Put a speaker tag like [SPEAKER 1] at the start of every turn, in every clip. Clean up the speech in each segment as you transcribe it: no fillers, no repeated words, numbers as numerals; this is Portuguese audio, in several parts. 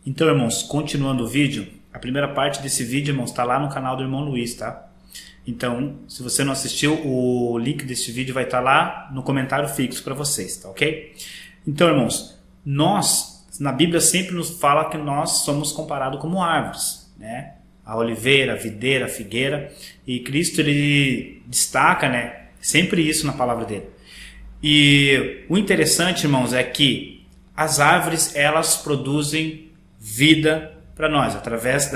[SPEAKER 1] Então, irmãos, continuando o vídeo, a primeira parte desse vídeo, irmãos, está lá no canal do irmão Luiz, tá? Então, se você não assistiu, o link desse vídeo vai estar lá no comentário fixo para vocês, tá ok? Então, irmãos, na Bíblia sempre nos fala que nós somos comparados como árvores, né? A oliveira, a videira, a figueira, e Cristo ele destaca, né, sempre isso na palavra dele. E o interessante, irmãos, é que as árvores, elas produzem vida para nós. Através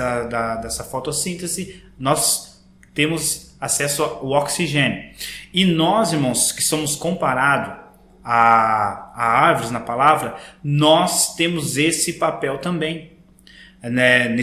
[SPEAKER 1] dessa fotossíntese, nós temos acesso ao oxigênio. E nós, irmãos, que somos comparados a árvores na palavra, nós temos esse papel também, né?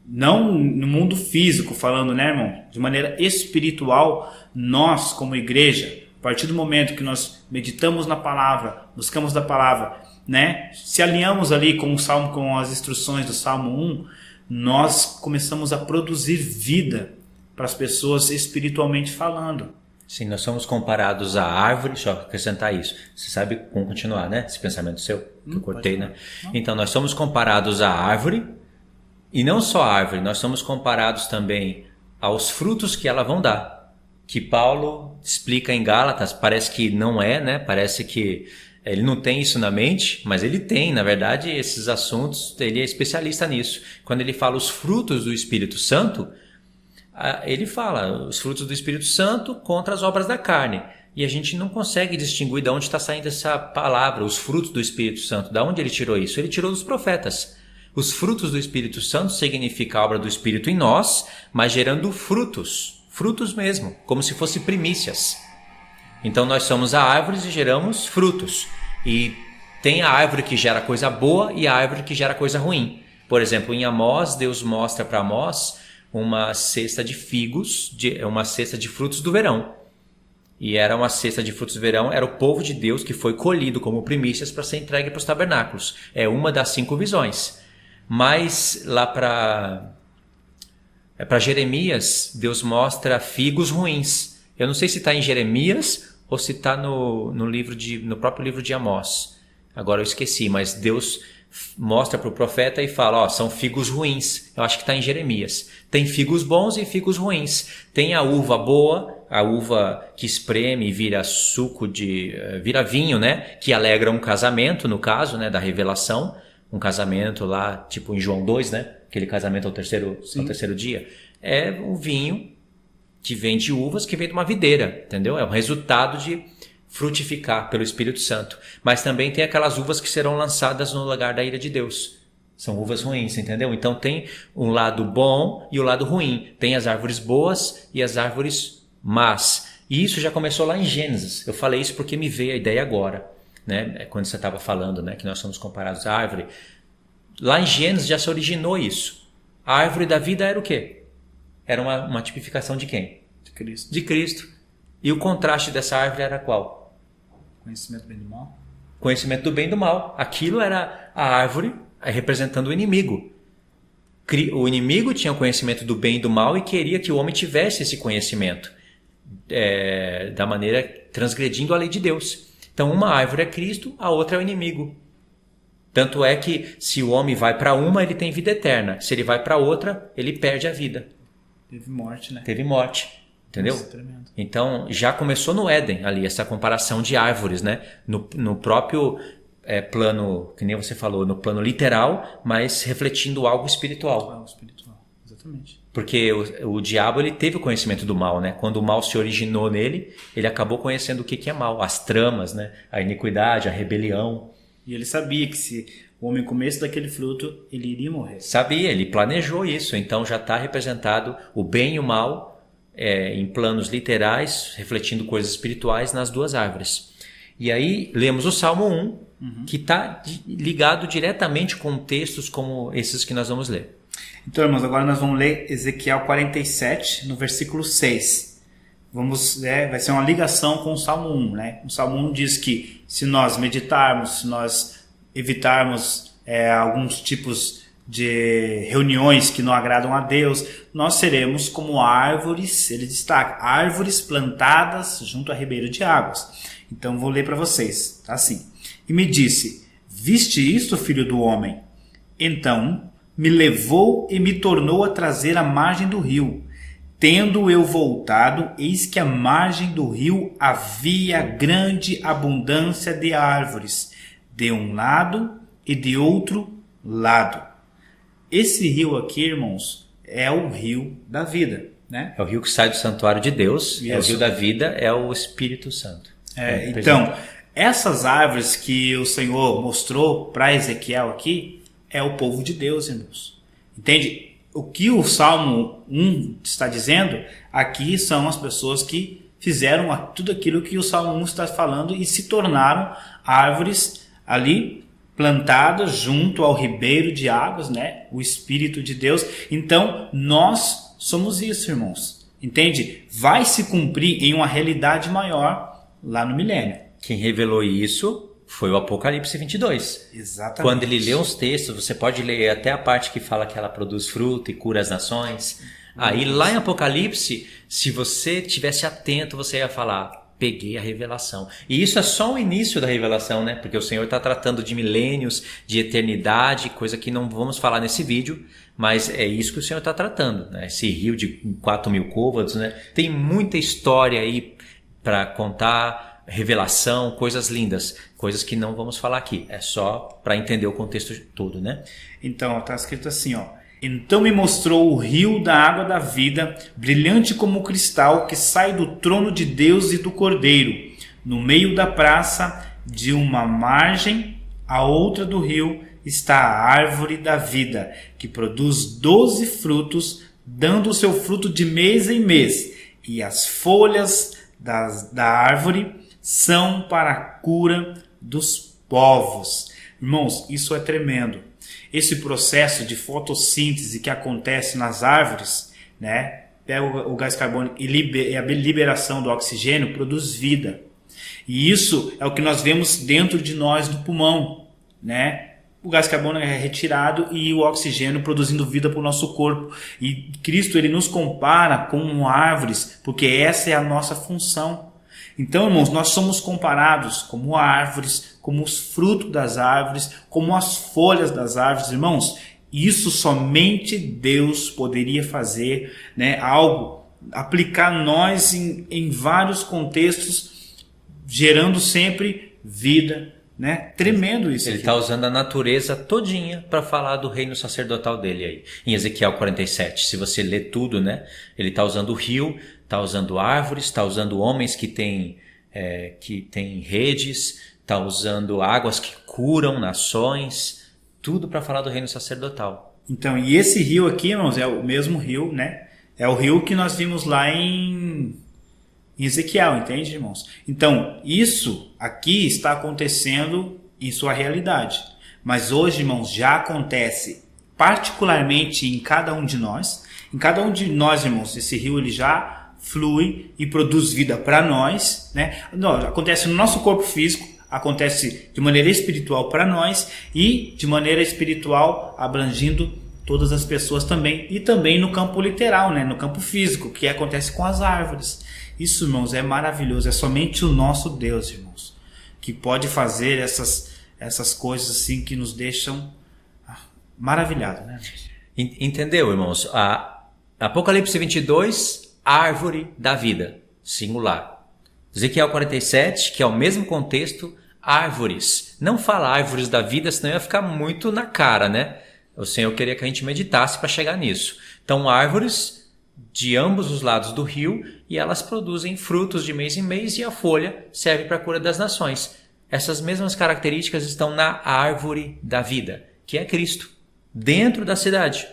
[SPEAKER 1] Não no mundo físico falando, né, irmão? De maneira espiritual, nós como igreja, a partir do momento que nós meditamos na palavra, buscamos da palavra, né, se alinhamos ali com o Salmo, com as instruções do Salmo 1, nós começamos a produzir vida para as pessoas espiritualmente falando.
[SPEAKER 2] Sim, nós somos comparados à árvore, só acrescentar isso. Você sabe como continuar, né? Esse pensamento seu, que eu cortei, né? Então, nós somos comparados à árvore, e não só à árvore, nós somos comparados também aos frutos que ela vão dar. Que Paulo explica em Gálatas, parece que não é, né? Parece que ele não tem isso na mente, mas ele tem, na verdade, esses assuntos, ele é especialista nisso. Quando ele fala os frutos do Espírito Santo, ele fala os frutos do Espírito Santo contra as obras da carne. E a gente não consegue distinguir de onde está saindo essa palavra, os frutos do Espírito Santo. De onde ele tirou isso? Ele tirou dos profetas. Os frutos do Espírito Santo significa a obra do Espírito em nós, mas gerando frutos. Frutos mesmo, como se fossem primícias. Então nós somos a árvore e geramos frutos. E tem a árvore que gera coisa boa e a árvore que gera coisa ruim. Por exemplo, em Amós, Deus mostra para Amós uma cesta de figos, uma cesta de frutos do verão. E era uma cesta de frutos do verão, era o povo de Deus que foi colhido como primícias para ser entregue para os tabernáculos. É uma das 5 visões. Mas lá para Jeremias, Deus mostra figos ruins. Eu não sei se está em Jeremias ou se está no próprio livro de Amós. Agora eu esqueci, mas Deus mostra para o profeta e fala, são figos ruins. Eu acho que está em Jeremias. Tem figos bons e figos ruins. Tem a uva boa, a uva que espreme e vira suco vira vinho, né? Que alegra um casamento, no caso, né, da revelação. Um casamento lá, tipo em João 2, né? Aquele casamento ao terceiro dia. É um vinho que vem de uvas, que vem de uma videira, entendeu? É um resultado de frutificar pelo Espírito Santo. Mas também tem aquelas uvas que serão lançadas no lugar da ira de Deus. São uvas ruins, entendeu? Então tem um lado bom e o lado ruim. Tem as árvores boas e as árvores más. E isso já começou lá em Gênesis. Eu falei isso porque me veio a ideia agora, né? Quando você estava falando, né, que nós somos comparados à árvore. Lá em Gênesis já se originou isso. A árvore da vida era o quê? Era uma tipificação de quem?
[SPEAKER 1] De Cristo.
[SPEAKER 2] De Cristo. E o contraste dessa árvore era qual?
[SPEAKER 1] Conhecimento do bem e do mal.
[SPEAKER 2] Conhecimento do bem e do mal. Aquilo era a árvore representando o inimigo. O inimigo tinha o conhecimento do bem e do mal e queria que o homem tivesse esse conhecimento. Da maneira transgredindo a lei de Deus. Então uma árvore é Cristo, a outra é o inimigo. Tanto é que se o homem vai para uma, ele tem vida eterna. Se ele vai para outra, ele perde a vida.
[SPEAKER 1] Teve morte, né?
[SPEAKER 2] Teve morte, entendeu?
[SPEAKER 1] Nossa, tremendo. Então
[SPEAKER 2] já começou no Éden ali, essa comparação de árvores, né? No próprio plano, que nem você falou, no plano literal, mas refletindo algo espiritual.
[SPEAKER 1] Algo espiritual, exatamente.
[SPEAKER 2] Porque o diabo, ele teve o conhecimento do mal, né? Quando o mal se originou nele, ele acabou conhecendo o que é mal, as tramas, né? A iniquidade, a rebelião.
[SPEAKER 1] E ele sabia que se o homem comesse daquele fruto, ele iria morrer.
[SPEAKER 2] Sabia, ele planejou isso. Então já está representado o bem e o mal em planos literais, refletindo coisas espirituais nas duas árvores. E aí lemos o Salmo 1, que está ligado diretamente com textos como esses que nós vamos ler.
[SPEAKER 1] Então, irmãos, agora nós vamos ler Ezequiel 47, no versículo 6. Vai ser uma ligação com o Salmo 1, né? O Salmo 1 diz que se nós meditarmos, se nós evitarmos alguns tipos de reuniões que não agradam a Deus, nós seremos como árvores, ele destaca, árvores plantadas junto a ribeiro de águas. Então vou ler para vocês, tá assim. E me disse, viste isto, filho do homem? Então me levou e me tornou a trazer à margem do rio. Tendo eu voltado, eis que à margem do rio havia grande abundância de árvores, de um lado e de outro lado. Esse rio aqui, irmãos, é o rio da vida, né?
[SPEAKER 2] É o rio que sai do santuário de Deus,
[SPEAKER 1] Isso.
[SPEAKER 2] é o rio da vida, é o Espírito Santo.
[SPEAKER 1] Então, essas árvores que o Senhor mostrou para Ezequiel aqui, é o povo de Deus, irmãos. Entende? O que o Salmo 1 está dizendo, aqui são as pessoas que fizeram tudo aquilo que o Salmo 1 está falando e se tornaram árvores ali plantadas junto ao ribeiro de águas, né? O Espírito de Deus. Então, nós somos isso, irmãos. Entende? Vai se cumprir em uma realidade maior lá no milênio.
[SPEAKER 2] Quem revelou isso foi o Apocalipse 22.
[SPEAKER 1] Exatamente.
[SPEAKER 2] Quando ele lê os textos, você pode ler até a parte que fala que ela produz fruto e cura as nações. Aí lá em Apocalipse, se você tivesse atento, você ia falar, peguei a revelação. E isso é só o início da revelação, né? Porque o Senhor está tratando de milênios, de eternidade, coisa que não vamos falar nesse vídeo, mas é isso que o Senhor está tratando, né? Esse rio de 4.000 côvados, né? Tem muita história aí para contar, revelação, coisas lindas, coisas que não vamos falar aqui, é só para entender o contexto todo, né?
[SPEAKER 1] Então, está escrito assim, ó. Então me mostrou o rio da água da vida, brilhante como cristal, que sai do trono de Deus e do Cordeiro. No meio da praça, de uma margem à outra do rio, está a árvore da vida, que produz 12 frutos, dando o seu fruto de mês em mês. E as folhas da árvore são para a cura dos povos. Irmãos, isso é tremendo. Esse processo de fotossíntese que acontece nas árvores, né, pega o gás carbônico e a liberação do oxigênio produz vida. E isso é o que nós vemos dentro de nós do pulmão, né? O gás carbônico é retirado e o oxigênio produzindo vida para o nosso corpo. E Cristo ele nos compara com árvores, porque essa é a nossa função. Então, irmãos, nós somos comparados como árvores, como os frutos das árvores, como as folhas das árvores, irmãos. Isso somente Deus poderia fazer, né? Algo, aplicar nós em vários contextos, gerando sempre vida, né? Tremendo isso.
[SPEAKER 2] Ele está usando a natureza todinha para falar do reino sacerdotal dele aí. Em Ezequiel 47, se você ler tudo, né? Ele está usando o rio, está usando árvores, está usando homens que têm redes, está usando águas que curam nações, tudo para falar do reino sacerdotal.
[SPEAKER 1] Então, e esse rio aqui, irmãos, é o mesmo rio, né? É o rio que nós vimos lá em Ezequiel, entende, irmãos? Então, isso aqui está acontecendo em sua realidade. Mas hoje, irmãos, já acontece particularmente em cada um de nós. Em cada um de nós, irmãos, esse rio ele já flui e produz vida para nós, né? Não, acontece no nosso corpo físico, acontece de maneira espiritual para nós e de maneira espiritual abrangindo todas as pessoas também. E também no campo literal, né? No campo físico, que acontece com as árvores. Isso, irmãos, é maravilhoso. É somente o nosso Deus, irmãos, que pode fazer essas coisas assim que nos deixam maravilhados, né?
[SPEAKER 2] Entendeu, irmãos? Apocalipse 22, árvore da vida, singular. Ezequiel 47, que é o mesmo contexto, árvores. Não fala árvores da vida, senão ia ficar muito na cara, né? O Senhor queria que a gente meditasse para chegar nisso. Então, árvores de ambos os lados do rio, e elas produzem frutos de mês em mês, e a folha serve para a cura das nações. Essas mesmas características estão na árvore da vida, que é Cristo, dentro da cidade.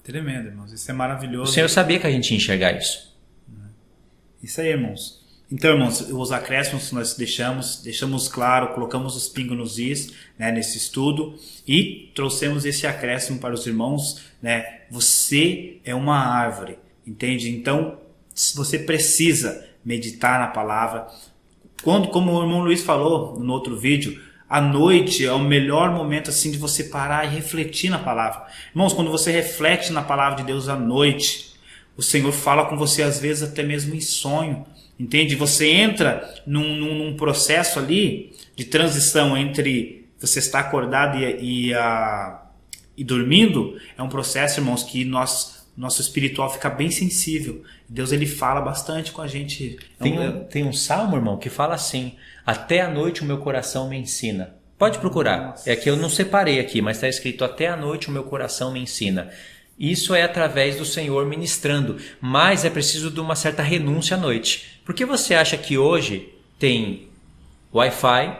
[SPEAKER 1] Tremendo, irmãos. Isso é maravilhoso.
[SPEAKER 2] O Senhor sabia que a gente ia enxergar isso.
[SPEAKER 1] Isso aí, irmãos. Então, irmãos, os acréscimos que nós deixamos claro, colocamos os pingos nos is, né, nesse estudo, e trouxemos esse acréscimo para os irmãos, né? Você é uma árvore, entende? Então, você precisa meditar na palavra. Como o irmão Luiz falou no outro vídeo, à noite é o melhor momento assim de você parar e refletir na palavra. Irmãos, quando você reflete na palavra de Deus à noite, o Senhor fala com você às vezes até mesmo em sonho, entende? Você entra num processo ali de transição entre você estar acordado e dormindo, é um processo, irmãos, que nosso espiritual fica bem sensível. Deus, ele fala bastante com a gente.
[SPEAKER 2] Tem um salmo, irmão, que fala assim: até a noite o meu coração me ensina. Pode procurar.
[SPEAKER 1] Nossa.
[SPEAKER 2] É que eu não separei aqui, mas está escrito: até a noite o meu coração me ensina. Isso é através do Senhor ministrando, mas é preciso de uma certa renúncia à noite. Por que você acha que hoje tem Wi-Fi,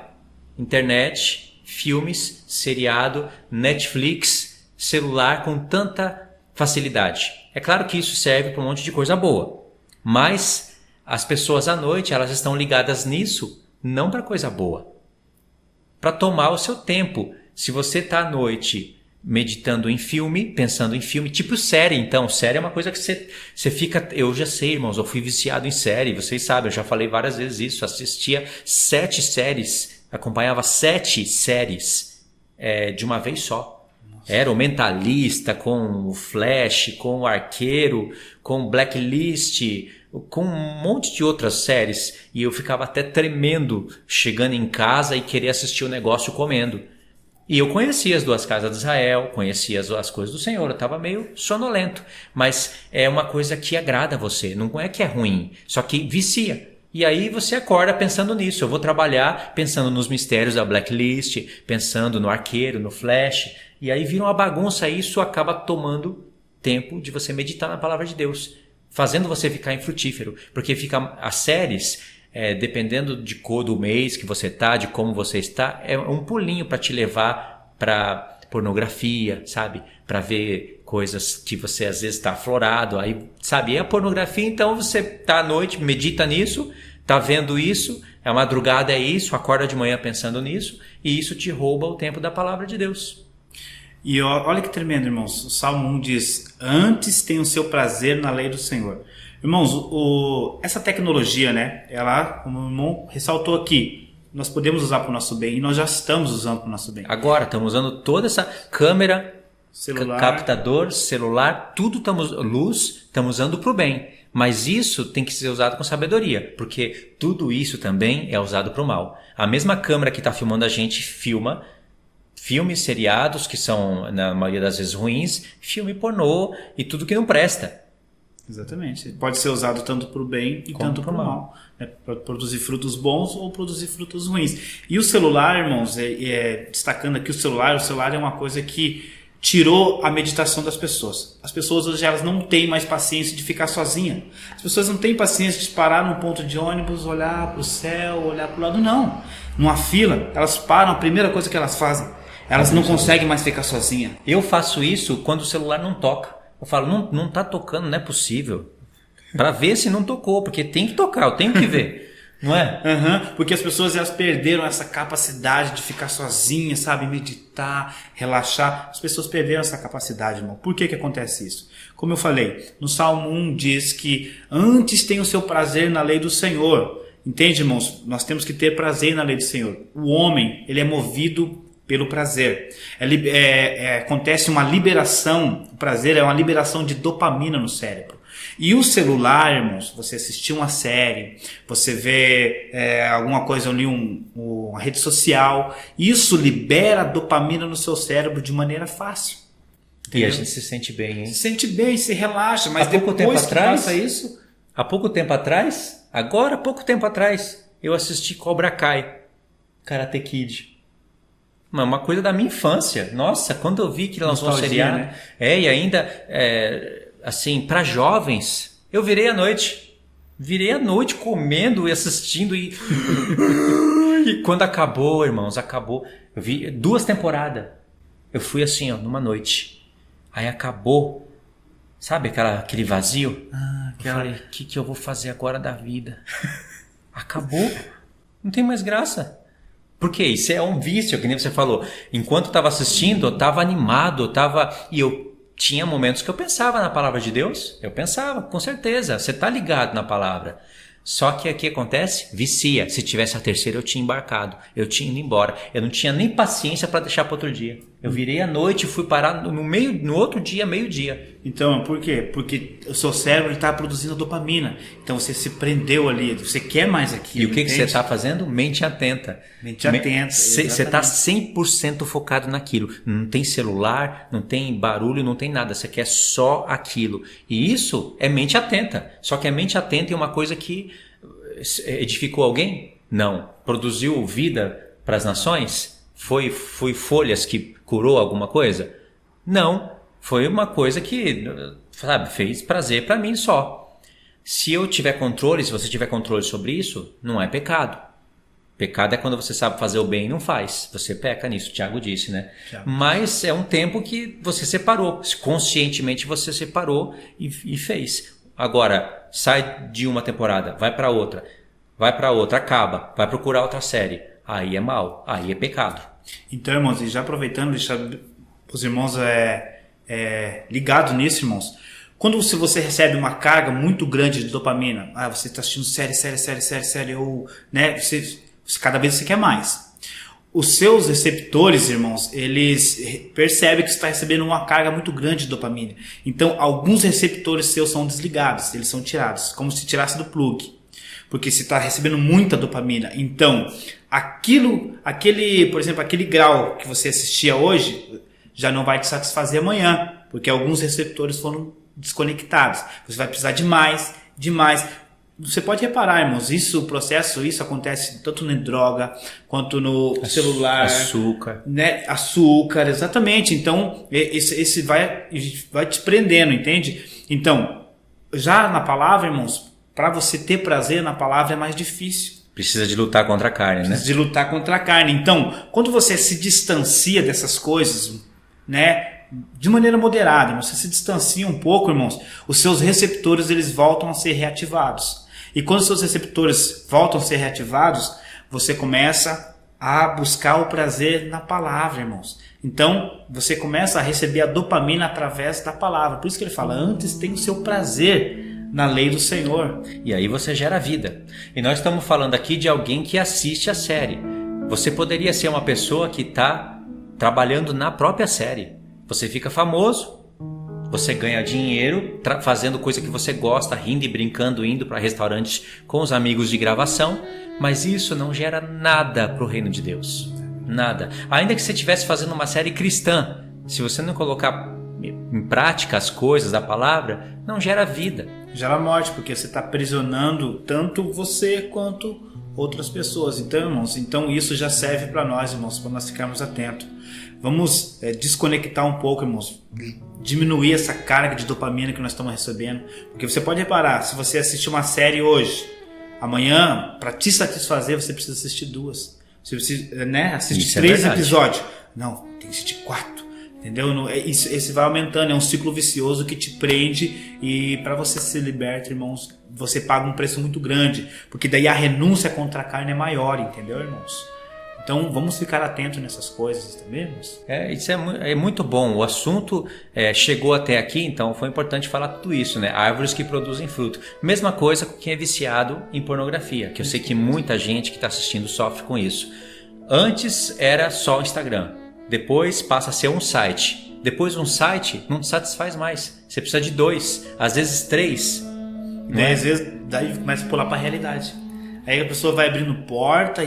[SPEAKER 2] internet, filmes, seriado, Netflix, celular com tanta facilidade? É claro que isso serve para um monte de coisa boa, mas as pessoas à noite, elas estão ligadas nisso não para coisa boa, para tomar o seu tempo. Se você está à noite meditando em filme, pensando em filme, tipo série, então, série é uma coisa que você fica, eu já sei, irmãos, eu fui viciado em série, vocês sabem, eu já falei várias vezes isso, assistia 7 séries, acompanhava 7 séries de uma vez só. Nossa. Era o Mentalista, com o Flash, com o Arqueiro, com o Blacklist, com um monte de outras séries, e eu ficava até tremendo, chegando em casa e queria assistir o negócio comendo. E eu conhecia as 2 casas de Israel, conhecia as coisas do Senhor, eu estava meio sonolento. Mas é uma coisa que agrada a você, não é que é ruim, só que vicia. E aí você acorda pensando nisso. Eu vou trabalhar pensando nos mistérios da Blacklist, pensando no Arqueiro, no Flash. E aí vira uma bagunça e isso acaba tomando tempo de você meditar na palavra de Deus, fazendo você ficar infrutífero. Porque as séries... dependendo do mês que você está, de como você está, é um pulinho para te levar para pornografia, sabe? Para ver coisas que você às vezes está aflorado, aí, sabe? E a pornografia, então você está à noite, medita nisso, está vendo isso, a madrugada é isso, acorda de manhã pensando nisso, e isso te rouba o tempo da palavra de Deus.
[SPEAKER 1] E olha que tremendo, irmãos. O Salmo 1 diz: antes tem o seu prazer na lei do Senhor. Irmãos, essa tecnologia, né, ela, como o irmão ressaltou aqui, nós podemos usar para o nosso bem, e nós já estamos usando para o nosso bem.
[SPEAKER 2] Agora, estamos usando toda essa câmera,
[SPEAKER 1] celular,
[SPEAKER 2] captador, celular, luz, estamos usando para o bem. Mas isso tem que ser usado com sabedoria, porque tudo isso também é usado para o mal. A mesma câmera que está filmando a gente filma filmes, seriados, que são, na maioria das vezes, ruins, filme pornô e tudo que não presta.
[SPEAKER 1] Exatamente. Pode ser usado tanto para o bem e tanto para o mal. Né? Para produzir frutos bons ou produzir frutos ruins. E o celular, irmãos, destacando aqui o celular é uma coisa que tirou a meditação das pessoas. As pessoas hoje elas não têm mais paciência de ficar sozinha. As pessoas não têm paciência de parar num ponto de ônibus, olhar para o céu, olhar para o lado. Não. Numa fila, elas param, a primeira coisa que elas fazem, elas não conseguem mais ficar sozinha.
[SPEAKER 2] Eu faço isso quando o celular não toca. Eu falo, não tá tocando, não é possível. Para ver se não tocou, porque tem que tocar, eu tenho que ver. Não é?
[SPEAKER 1] Porque as pessoas elas perderam essa capacidade de ficar sozinhas, sabe? Meditar, relaxar. As pessoas perderam essa capacidade, irmão. Por que acontece isso? Como eu falei, no Salmo 1 diz que antes tem o seu prazer na lei do Senhor. Entende, irmãos? Nós temos que ter prazer na lei do Senhor. O homem, ele é movido pelo prazer. Acontece uma liberação, o prazer é uma liberação de dopamina no cérebro. E o celular, irmãos, você assistir uma série, você vê alguma coisa ali, uma rede social, isso libera dopamina no seu cérebro de maneira fácil.
[SPEAKER 2] Entendeu? E a gente se sente bem, hein?
[SPEAKER 1] Se sente bem, se relaxa, mas
[SPEAKER 2] há pouco tempo atrás,
[SPEAKER 1] passa isso...
[SPEAKER 2] Há pouco tempo atrás, eu assisti Cobra Kai, Karate Kid. Uma coisa da minha infância. Nossa, quando eu vi que lançou um seriado, né? E ainda, assim, para jovens, eu virei à noite comendo e assistindo e quando acabou, irmãos, eu vi 2 temporadas. Eu fui assim, numa noite. Aí acabou. Sabe aquele vazio? Eu falei, o que eu vou fazer agora da vida? Acabou. Não tem mais graça. Porque isso é um vício, que nem você falou. Enquanto eu estava assistindo, eu estava animado, e eu tinha momentos que eu pensava na palavra de Deus. Eu pensava, com certeza. Você está ligado na palavra. Só que aqui acontece, vicia. Se tivesse a terceira, eu tinha embarcado. Eu tinha ido embora. Eu não tinha nem paciência para deixar para outro dia. Eu virei à noite e fui parar no outro dia, meio-dia.
[SPEAKER 1] Então, por quê? Porque o seu cérebro está produzindo dopamina. Então você se prendeu ali, você quer mais aquilo.
[SPEAKER 2] E o que você está fazendo? Mente atenta.
[SPEAKER 1] Mente atenta.
[SPEAKER 2] Você está 100% focado naquilo. Não tem celular, não tem barulho, não tem nada. Você quer só aquilo. E isso é mente atenta. Só que a mente atenta é uma coisa que edificou alguém? Não. Produziu vida para as nações? Foi folhas que curou alguma coisa? Não. Foi uma coisa que, sabe, fez prazer para mim só. Se eu tiver controle, se você tiver controle sobre isso, não é pecado. Pecado é quando você sabe fazer o bem e não faz. Você peca nisso, o Tiago disse, né? Mas é um tempo que você separou. Conscientemente você separou e fez. Agora, sai de uma temporada, vai para outra, acaba, vai procurar outra série. Aí é mal, aí é pecado.
[SPEAKER 1] Então, irmãos, e já aproveitando, deixar os irmãos ligados nisso, irmãos. Quando você recebe uma carga muito grande de dopamina, você está assistindo série, ou, né, cada vez você quer mais. Os seus receptores, irmãos, eles percebem que você está recebendo uma carga muito grande de dopamina. Então, alguns receptores seus são desligados, eles são tirados, como se tirasse do plug. Porque você está recebendo muita dopamina. Então, por exemplo, aquele grau que você assistia hoje, já não vai te satisfazer amanhã, porque alguns receptores foram desconectados. Você vai precisar de mais. Você pode reparar, irmãos, isso acontece tanto na droga, quanto no celular.
[SPEAKER 2] Açúcar.
[SPEAKER 1] Né? Açúcar, exatamente. Então, esse vai te prendendo, entende? Então, já na palavra, irmãos, para você ter prazer na palavra é mais difícil.
[SPEAKER 2] Precisa de lutar contra a carne, né?
[SPEAKER 1] Precisa de lutar contra a carne. Então, quando você se distancia dessas coisas, né, de maneira moderada, você se distancia um pouco, irmãos, os seus receptores eles voltam a ser reativados. E quando os seus receptores voltam a ser reativados, você começa a buscar o prazer na palavra, irmãos. Então, você começa a receber a dopamina através da palavra. Por isso que ele fala, antes tem o seu prazer na lei do Senhor.
[SPEAKER 2] E aí você gera vida. E nós estamos falando aqui de alguém que assiste a série. Você poderia ser uma pessoa que está trabalhando na própria série. Você fica famoso, você ganha dinheiro fazendo coisa que você gosta, rindo e brincando, indo para restaurantes com os amigos de gravação, mas isso não gera nada para o reino de Deus. Nada. Ainda que você estivesse fazendo uma série cristã, se você não colocar em prática as coisas da palavra, não gera vida.
[SPEAKER 1] Gera morte, porque você está aprisionando tanto você quanto outras pessoas. Então, irmãos, isso já serve para nós, irmãos, para nós ficarmos atentos. Vamos desconectar um pouco, irmãos, diminuir essa carga de dopamina que nós estamos recebendo. Porque você pode reparar, se você assistir uma série hoje, amanhã, para te satisfazer, você precisa assistir 2. Você precisa, né, assistir 3 episódios. Não, tem que assistir 4. Entendeu? Esse vai aumentando, é um ciclo vicioso que te prende, e para você se libertar, irmãos, você paga um preço muito grande, porque daí a renúncia contra a carne é maior, entendeu, irmãos? Então vamos ficar atentos nessas coisas também, irmãos?
[SPEAKER 2] Isso é muito bom. O assunto chegou até aqui, então foi importante falar tudo isso, né? Árvores que produzem fruto. Mesma coisa com quem é viciado em pornografia, que eu sei que muita gente que está assistindo sofre com isso. Antes era só o Instagram. Depois passa a ser um site. Depois um site não te satisfaz mais. Você precisa de 2, às vezes 3.
[SPEAKER 1] Né? Às vezes daí começa a pular para a realidade. Aí a pessoa vai abrindo porta.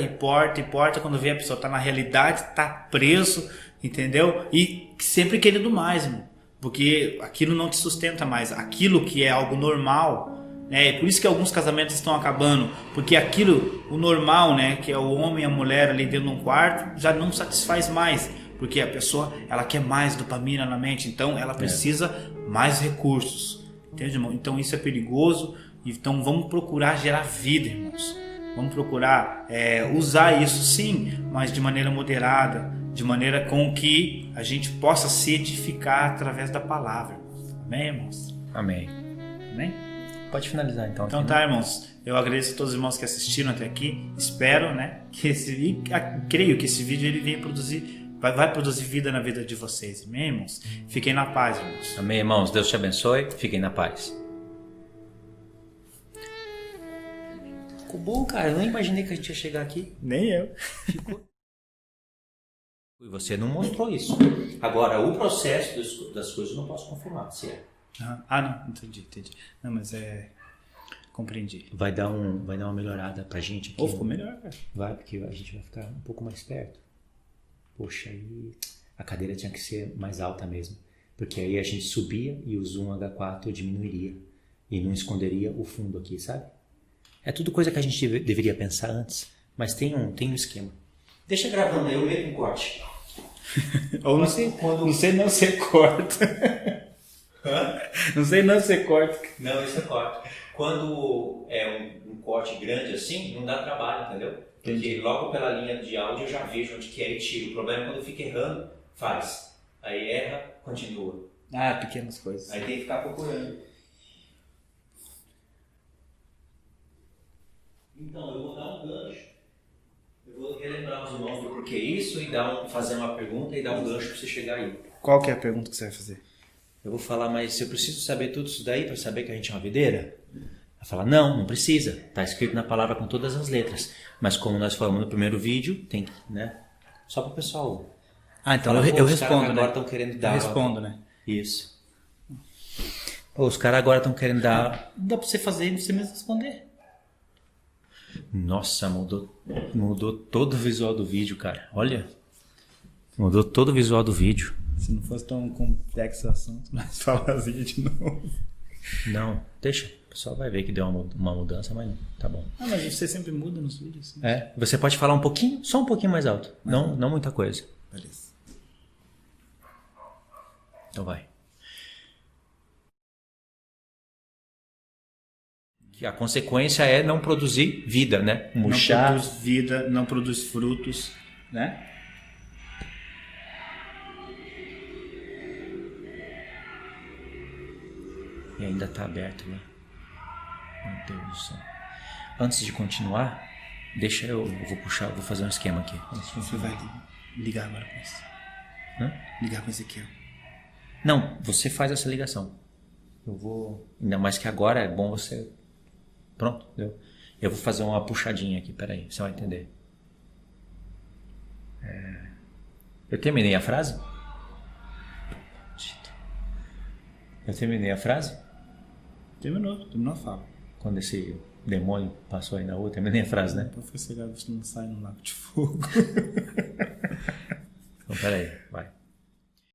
[SPEAKER 1] Quando vê a pessoa tá na realidade, tá preso, entendeu? E sempre querendo mais, irmão. Porque aquilo não te sustenta mais. Aquilo que é algo normal, né? Por isso que alguns casamentos estão acabando. Porque aquilo, o normal, né? Que é o homem e a mulher ali dentro de um quarto, já não satisfaz mais. Porque a pessoa, ela quer mais dopamina na mente, então ela precisa mais recursos, entende, irmão? Então isso é perigoso, então vamos procurar gerar vida, irmãos. Vamos procurar usar isso sim, mas de maneira moderada, de maneira com que a gente possa se edificar através da palavra. Amém, irmãos?
[SPEAKER 2] Amém.
[SPEAKER 1] Amém?
[SPEAKER 2] Pode finalizar então.
[SPEAKER 1] Então tá, irmãos. Eu agradeço a todos os irmãos que assistiram até aqui. Espero, né, creio que esse vídeo ele venha produzir, vai produzir vida na vida de vocês. Amém, irmãos? Fiquem na paz, irmãos.
[SPEAKER 2] Amém, irmãos. Deus te abençoe. Fiquem na paz. Ficou bom, cara. Eu nem imaginei que a gente ia chegar aqui.
[SPEAKER 1] Nem eu.
[SPEAKER 2] E você não mostrou isso. Agora, o processo das coisas eu não posso confirmar se é.
[SPEAKER 1] Não, entendi. Não, mas compreendi.
[SPEAKER 2] Vai dar uma melhorada pra gente aqui.
[SPEAKER 1] Ficou melhor, cara.
[SPEAKER 2] Vai, porque a gente vai ficar um pouco mais perto. Poxa, aí a cadeira tinha que ser mais alta mesmo. Porque aí a gente subia e o zoom H4 diminuiria. E não esconderia o fundo aqui, sabe? É tudo coisa que a gente deveria pensar antes. Mas tem um esquema. Deixa gravando aí, eu meio um corte.
[SPEAKER 1] Ou não sei não você corta.
[SPEAKER 2] Hã?
[SPEAKER 1] Não sei não você corta.
[SPEAKER 2] Não, isso é corte. Quando é um corte grande assim, não dá trabalho, entendeu? Porque logo pela linha de áudio eu já vejo onde que é e tiro. O problema é quando fica errando, faz. Aí erra, continua.
[SPEAKER 1] Pequenas coisas.
[SPEAKER 2] Aí tem que ficar procurando. Então, eu vou dar um gancho. Eu vou relembrar os nomes do porquê isso e fazer uma pergunta e dar um gancho para você chegar aí.
[SPEAKER 1] Qual que é a pergunta que você vai fazer?
[SPEAKER 2] Eu vou falar, mas eu preciso saber tudo isso daí para saber que a gente é uma videira? Vai falar, não precisa. Está escrito na palavra com todas as letras. Mas como nós falamos no primeiro vídeo, tem que, né? Só para o pessoal.
[SPEAKER 1] Então
[SPEAKER 2] falar,
[SPEAKER 1] eu respondo, né?
[SPEAKER 2] Agora estão querendo dar.
[SPEAKER 1] Eu respondo, né?
[SPEAKER 2] Isso. Os caras agora estão querendo dar.
[SPEAKER 1] Dá pra você fazer e você mesmo responder.
[SPEAKER 2] Nossa, mudou todo o visual do vídeo, cara. Olha. Mudou todo o visual do vídeo.
[SPEAKER 1] Se não fosse tão complexo o assunto, nós falaria de novo.
[SPEAKER 2] Não, deixa. O pessoal vai ver que deu uma mudança, mas não. Tá bom.
[SPEAKER 1] Mas você sempre muda nos vídeos. Né?
[SPEAKER 2] Você pode falar um pouquinho, só um pouquinho mais alto. Não muita coisa.
[SPEAKER 1] Beleza.
[SPEAKER 2] Então vai. Que a consequência é não produzir vida, né? Murchar.
[SPEAKER 1] Não produz vida, não produz frutos, né?
[SPEAKER 2] E ainda tá aberto, né? Meu Deus do céu. Antes de continuar, deixa eu vou fazer um esquema aqui.
[SPEAKER 1] Você vai ligar agora com isso. Ligar com esse aqui, ó.
[SPEAKER 2] Não, você faz essa ligação. Eu vou... Ainda mais que agora é bom você... Pronto, deu. Eu vou fazer uma puxadinha aqui, peraí, você vai entender. Eu terminei a frase? Eu terminei a frase?
[SPEAKER 1] Terminou a fala.
[SPEAKER 2] Quando esse demônio passou aí na rua, terminei a frase, né?
[SPEAKER 1] Professor, você não sai no lago de fogo.
[SPEAKER 2] Então, peraí, vai.